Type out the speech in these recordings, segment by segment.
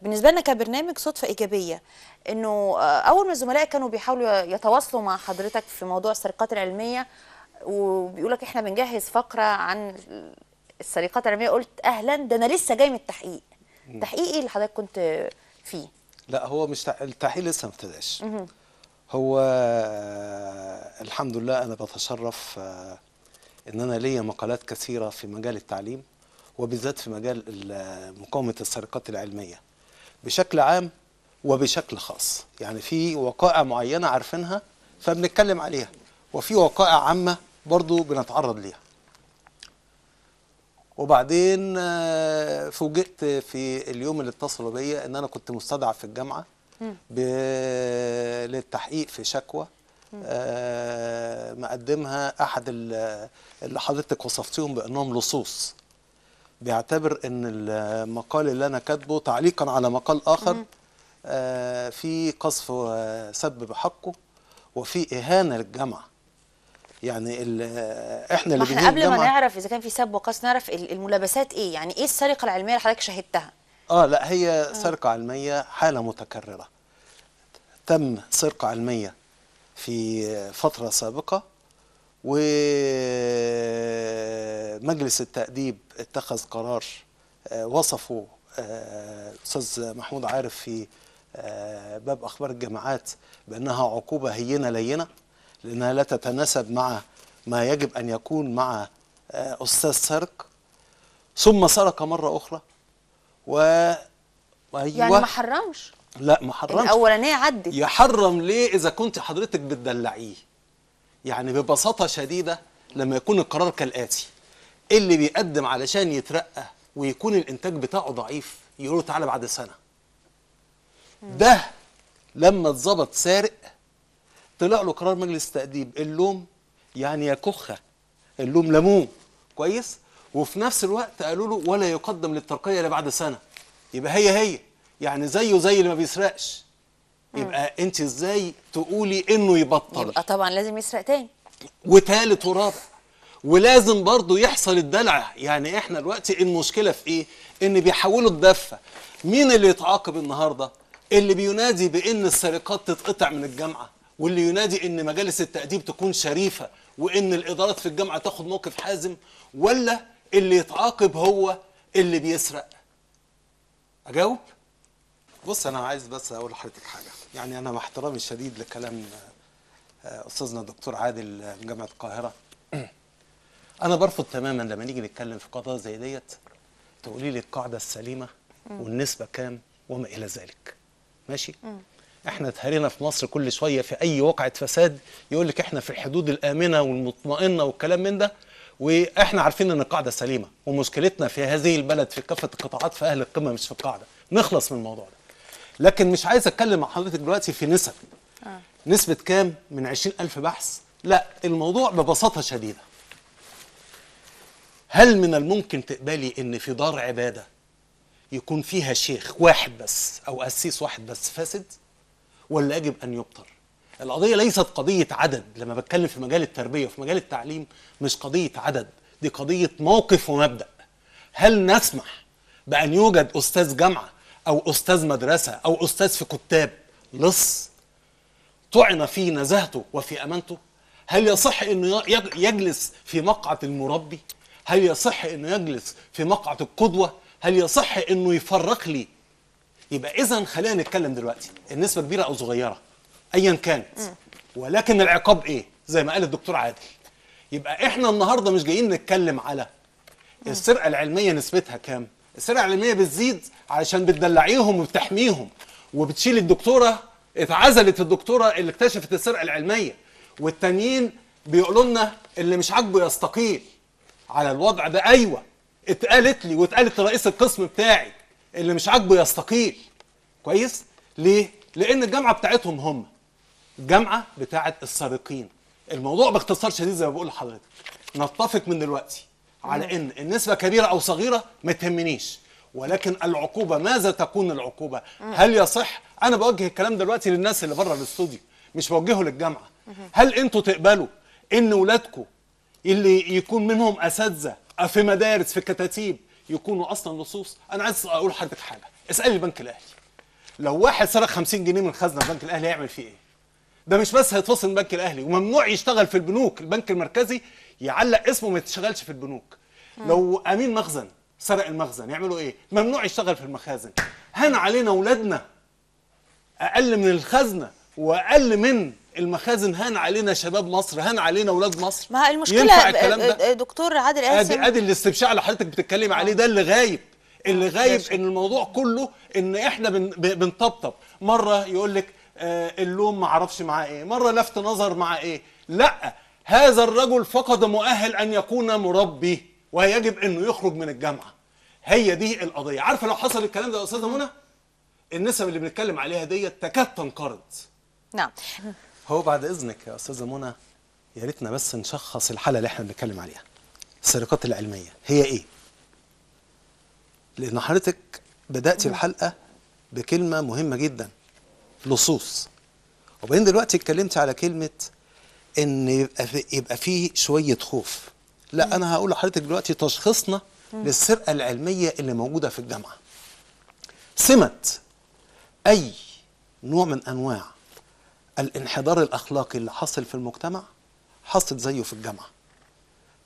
بالنسبه لنا كبرنامج صدفه ايجابيه انه اول ما الزملاء كانوا بيحاولوا يتواصلوا مع حضرتك في موضوع السرقات العلميه، وبيقول لك احنا بنجهز فقره عن السرقات العلميه، قلت اهلا، ده انا لسه جاي من التحقيق. تحقيق ايه اللي حضرتك كنت فيه؟ لا، هو مش التحقيق لسه ما ابتداش. هو الحمد لله انا بتشرف ان انا ليا مقالات كثيره في مجال التعليم، وبالذات في مجال مقاومه السرقات العلميه بشكل عام وبشكل خاص. يعني في وقائع معينه عارفينها فبنتكلم عليها، وفي وقائع عامه برضو بنتعرض ليها. وبعدين فوجئت في اليوم اللي اتصلوا بيا ان انا كنت مستدعى في الجامعه للتحقيق في شكوى مقدمها احد اللي حضرتك وصفتيهم بانهم لصوص، بيعتبر ان المقال اللي انا كاتبه تعليقا على مقال اخر في قذف وسب بحقه وفي اهانه للجامعه. يعني احنا اللي احنا قبل ما نعرف اذا كان في سب وقذف نعرف الملابسات ايه، يعني ايه السرقه العلميه اللي حضرتك شاهدتها؟ لا، هي سرقه علميه حاله متكرره. تم سرقه علميه في فتره سابقه، ومجلس التأديب اتخذ قرار وصفه الأستاذ محمود عارف في باب أخبار الجامعات بأنها عقوبة هينة لينة، لأنها لا تتناسب مع ما يجب أن يكون مع أستاذ سرق ثم سرق مرة أخرى. يعني ما حرمش؟ لا، ما حرمش. الأولانية عدت. يحرم ليه إذا كنت حضرتك بتدلعيه؟ يعني ببساطة شديدة لما يكون القرار كالآتي: اللي بيقدم علشان يترقى ويكون الإنتاج بتاعه ضعيف يقولوا تعالى بعد سنة. ده لما اتظبط سارق طلع له قرار مجلس التأديب اللوم، يعني يا كخة اللوم لموه كويس، وفي نفس الوقت قالوا له ولا يقدم للترقية إلا بعد سنة. يبقى هي يعني زيه زي اللي ما بيسرقش. يبقى انت ازاي تقولي انه يبطل؟ يبقى طبعا لازم يسرق تاني وتالت ورابع، ولازم برضو يحصل الدلع. يعني احنا دلوقتي المشكله في ايه؟ ان بيحولوا الدفه. مين اللي يتعاقب النهارده؟ اللي بينادي بان السرقات تتقطع من الجامعه، واللي ينادي ان مجالس التأديب تكون شريفه وان الادارات في الجامعه تاخد موقف حازم، ولا اللي يتعاقب هو اللي بيسرق؟ اجاوب؟ بص، انا عايز بس اقول لحضرتك حاجه. يعني انا مع احترامي الشديد لكلام استاذنا الدكتور عادل من جامعه القاهره، انا برفض تماما لما نيجي نتكلم في قضايا زي ديت تقولي لي القاعده السليمه والنسبه كام وما الى ذلك. ماشي؟ احنا اتهرينا في مصر كل شويه في اي وقعه فساد يقول لك احنا في الحدود الامنه والمطمئنه والكلام من ده، واحنا عارفين ان القاعده سليمه، ومشكلتنا في هذه البلد في كافه القطاعات في اهل القمه مش في القاعده. نخلص من الموضوع ده. لكن مش عايز اتكلم مع حضرتك دلوقتي في نسب. نسبه كام من 20,000 بحث؟ لا، الموضوع ببساطه شديده: هل من الممكن تقبلي ان في دار عباده يكون فيها شيخ واحد بس او قسيس واحد بس فاسد؟ ولا يجب ان يبطل؟ القضيه ليست قضيه عدد. لما بتكلم في مجال التربيه وفي مجال التعليم مش قضيه عدد، دي قضيه موقف ومبدا. هل نسمح بان يوجد استاذ جامعه او استاذ مدرسه او استاذ في كتاب لص طعن في نزاهته وفي امانته؟ هل يصح انه يجلس في مقعد المربي؟ هل يصح انه يجلس في مقعد القدوه؟ هل يصح انه يفرق لي؟ يبقى اذا خلينا نتكلم دلوقتي النسبه كبيره او صغيره ايا كانت، ولكن العقاب ايه؟ زي ما قال الدكتور عادل. يبقى احنا النهارده مش جايين نتكلم على السرقه العلميه نسبتها كام. السرقه العلميه بتزيد علشان بتدلعيهم وبتحميهم، وبتشيل الدكتوره. اتعزلت الدكتوره اللي اكتشفت السرقه العلميه، والتانيين بيقولوا لنا اللي مش عاجبه يستقيل. على الوضع ده ايوه اتقالت لي واتقالت لرئيس القسم بتاعي اللي مش عاجبه يستقيل. كويس؟ ليه؟ لان الجامعه بتاعتهم هم الجامعه بتاعت السارقين. الموضوع باختصار شديد زي ما بقول لحضرتك، نتفق من دلوقتي على ان النسبه كبيره او صغيره ما تهمنيش، ولكن العقوبه ماذا تكون العقوبه؟ هل يصح؟ انا بوجه الكلام دلوقتي للناس اللي بره الاستوديو، مش بوجهه للجامعه. هل انتوا تقبلوا ان ولادكم اللي يكون منهم اساتذه في مدارس في كتاتيب يكونوا اصلا لصوص؟ انا عايز اقول لحضرتك حاجه: اسالي البنك الاهلي، لو واحد سرق 50 جنيه من خزنه البنك الاهلي هيعمل فيه ايه؟ ده مش بس هيتفصل من البنك الاهلي، وممنوع يشتغل في البنوك، البنك المركزي يعلق اسمه ما يشتغلش في البنوك. لو امين مخزن سرق المخزن يعملوا ايه؟ ممنوع يشتغل في المخازن. هان علينا اولادنا اقل من الخزنه واقل من المخازن، هان علينا شباب مصر، هان علينا اولاد مصر. ما هي المشكله ينفع الكلام ده؟ دكتور عادل قاسم، ادي الاستبشاع اللي حضرتك بتتكلم عليه، ده اللي غايب. اللي غايب ان الموضوع كله ان احنا بنطبطب. مره يقول لك اللوم ما اعرفش معاه ايه، مره لفت نظر مع ايه. لا، هذا الرجل فقد مؤهل ان يكون مربي ويجب انه يخرج من الجامعه. هي دي القضيه. عارفه لو حصل الكلام ده يا استاذه منى، النسب اللي بنتكلم عليها دي تكاد تنقرض. نعم. هو بعد اذنك يا استاذه منى، يا ريتنا بس نشخص الحاله اللي احنا بنتكلم عليها، السرقات العلميه هي ايه؟ لان حضرتك بداتي الحلقه بكلمه مهمه جدا، لصوص، وبعدين دلوقتي اتكلمت على كلمه ان يبقى فيه شويه خوف. لا، انا هقول لحضرتك دلوقتي تشخيصنا للسرقه العلميه اللي موجوده في الجامعه. سمه اي نوع من انواع الانحدار الاخلاقي اللي حصل في المجتمع حصل زيه في الجامعه.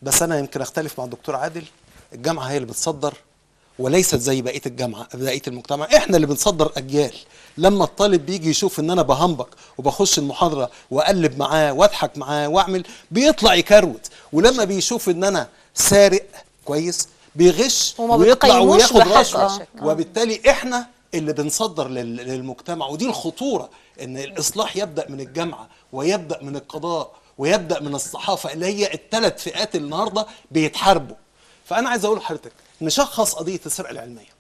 بس انا يمكن اختلف مع الدكتور عادل، الجامعه هي اللي بتصدر وليست زي بقيه الجامعه، بقيه المجتمع. احنا اللي بنصدر اجيال. لما الطالب بيجي يشوف ان انا بهنبك وبخش المحاضره واقلب معاه واضحك معاه واعمل، بيطلع يكروت. ولما بيشوف ان انا سارق كويس بيغش ويطلع وياخد رشوه. وبالتالي احنا اللي بنصدر للمجتمع. ودي الخطوره، ان الاصلاح يبدا من الجامعه ويبدا من القضاء ويبدا من الصحافه، اللي هي الثلاث فئات اللي النهارده بيتحاربوا. فانا عايز اقول لحضرتك نشخص قضيه السرقه العلميه.